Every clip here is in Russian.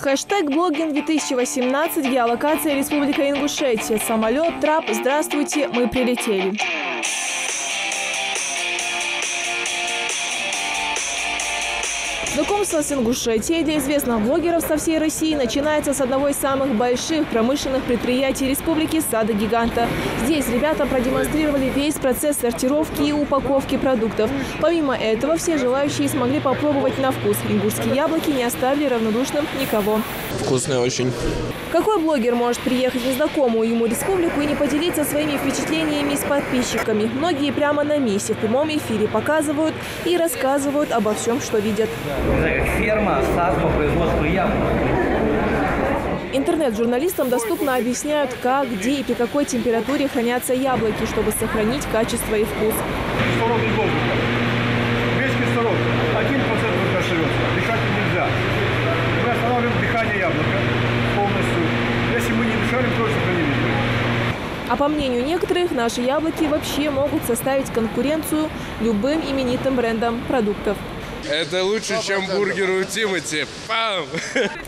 Хэштег «Блогинг 2018», геолокация Республика Ингушетия. Самолет, трап, здравствуйте, мы прилетели. Знакомство с Ингушетией для известных блогеров со всей России начинается с одного из самых больших промышленных предприятий республики – сада-гиганта. Здесь ребята продемонстрировали весь процесс сортировки и упаковки продуктов. Помимо этого, все желающие смогли попробовать на вкус. Ингушские яблоки не оставили равнодушным никого. Вкусные очень. Какой блогер может приехать в незнакомую ему республику и не поделиться своими впечатлениями с подписчиками? Многие прямо на месте в прямом эфире показывают и рассказывают обо всем, что видят. Ферма, сад по производству яблок. Интернет-журналистам доступно объясняют, как, где и при какой температуре хранятся яблоки, чтобы сохранить качество и вкус. Кислородный воздух. Весь кислород. 1% только остается. Дышать нельзя. Мы останавливаем дыхание яблока полностью. Если мы не дышали, то сохраним. А по мнению некоторых, наши яблоки вообще могут составить конкуренцию любым именитым брендам продуктов. Это лучше, чем бургеры у Тимати. Пам!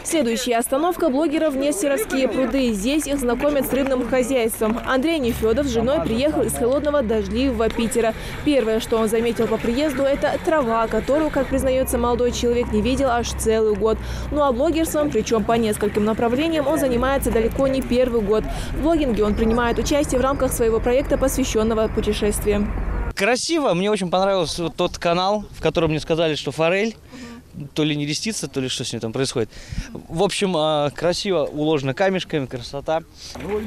Следующая остановка блогеров – Нестеровские пруды. Здесь их знакомят с рыбным хозяйством. Андрей Нефедов с женой приехал из холодного дождливого Питера. Первое, что он заметил по приезду – это трава, которую, как признается молодой человек, не видел аж целый год. Ну а блогерством, причем по нескольким направлениям, он занимается далеко не первый год. В блогинге он принимает участие в рамках своего проекта, посвященного путешествиям. Красиво. Мне очень понравился вот тот канал, в котором мне сказали, что форель. То ли не рестится, то ли что с ней там происходит. В общем, красиво уложено камешками, красота.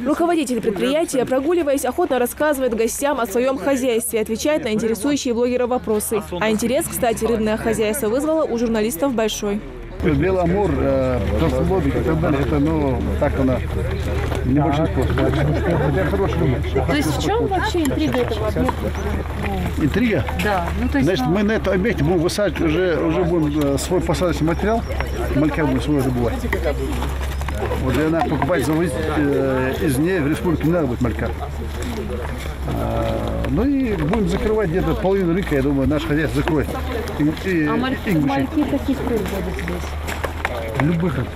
Руководитель предприятия, прогуливаясь, охотно рассказывает гостям о своем хозяйстве, отвечает на интересующие блогера вопросы. А интерес, кстати, рыбное хозяйство вызвало у журналистов большой. Белый амур, толстолобик и так далее, это, так она, не большинство. То есть в чем вообще интрига этого объекта? Интрига? Да. Ну, то есть, значит, мы на этом объекте будем высаживать, уже будем свой посадочный материал, малька будем свой добывать. Вот для нас покупать, завозить из нее в республике не надо будет малька. Ну и будем закрывать где-то половину рынка, я думаю, наш хозяйство закроет. А мальки каких рыб будут здесь? Любых рыб.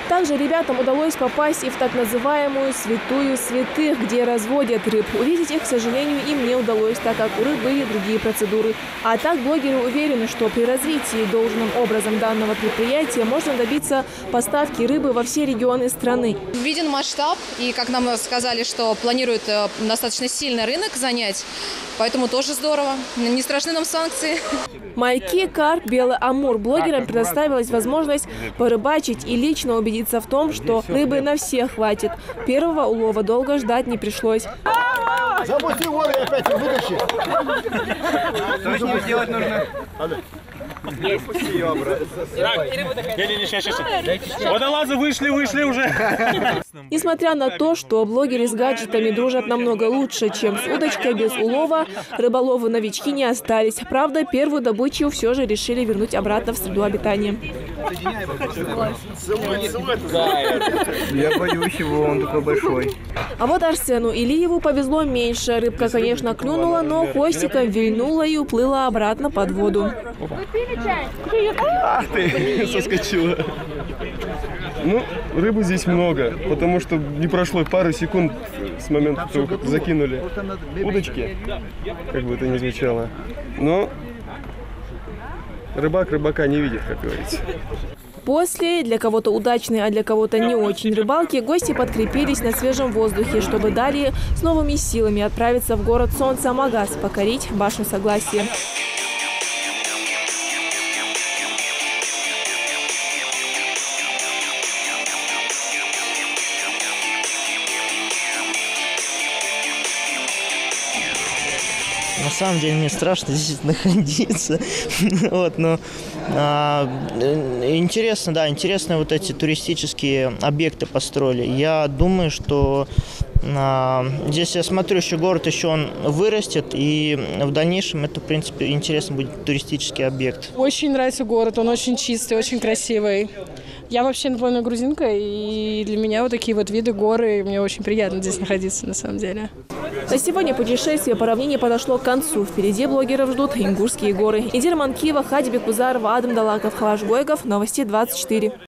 Также ребятам удалось попасть и в так называемую святую святых, где разводят рыб. Увидеть их, к сожалению, им не удалось, так как у рыб были другие процедуры. А так блогеры уверены, что при развитии должным образом данного предприятия можно добиться поставки рыбы во все регионы страны. Виден масштаб, и, как нам сказали, что планируют достаточно сильный рынок занять, поэтому тоже здорово. Не страшны нам санкции. Мальки, карп, белый амур. Блогерам предоставилась возможность порыбачить и лично убедиться в том, что рыбы на всех хватит. Первого улова долго ждать не пришлось. Запусти воду и опять вытащи. Что с ним сделать нужно? Пусти ее обратно. Водолазы вышли уже. Несмотря на то, что блогеры с гаджетами дружат намного лучше, чем с удочкой без улова, рыболовы-новички не остались. Правда, первую добычу все же решили вернуть обратно в среду обитания. Я боюсь его, он такой большой. А вот Арсену Илиеву повезло меньше. Рыбка, конечно, клюнула, но хвостиком вильнула и уплыла обратно под воду. Ах ты, соскочила. Ну, рыбы здесь много, потому что не прошло пары секунд с момента того, как закинули удочки, как бы это ни звучало. Но рыбак рыбака не видит, как говорится. После, для кого-то удачной, а для кого-то не очень рыбалки, гости подкрепились на свежем воздухе, чтобы далее с новыми силами отправиться в город солнца Магас, покорить башню Согласия. На самом деле мне страшно здесь находиться, но интересно, да, интересно вот эти туристические объекты построили. Я думаю, что здесь, я смотрю, еще город он вырастет, и в дальнейшем это, в принципе, интересный будет туристический объект. Очень нравится город, он очень чистый, очень красивый. Я вообще наполовину грузинка, и для меня вот такие вот виды, горы, мне очень приятно здесь находиться, на самом деле. На сегодня путешествие по равнине подошло к концу. Впереди блогеров ждут Ингушские горы. Идир Манкиева, Хадибек Узарова, Адам Далаков, Халаш Гойгов. Новости 24.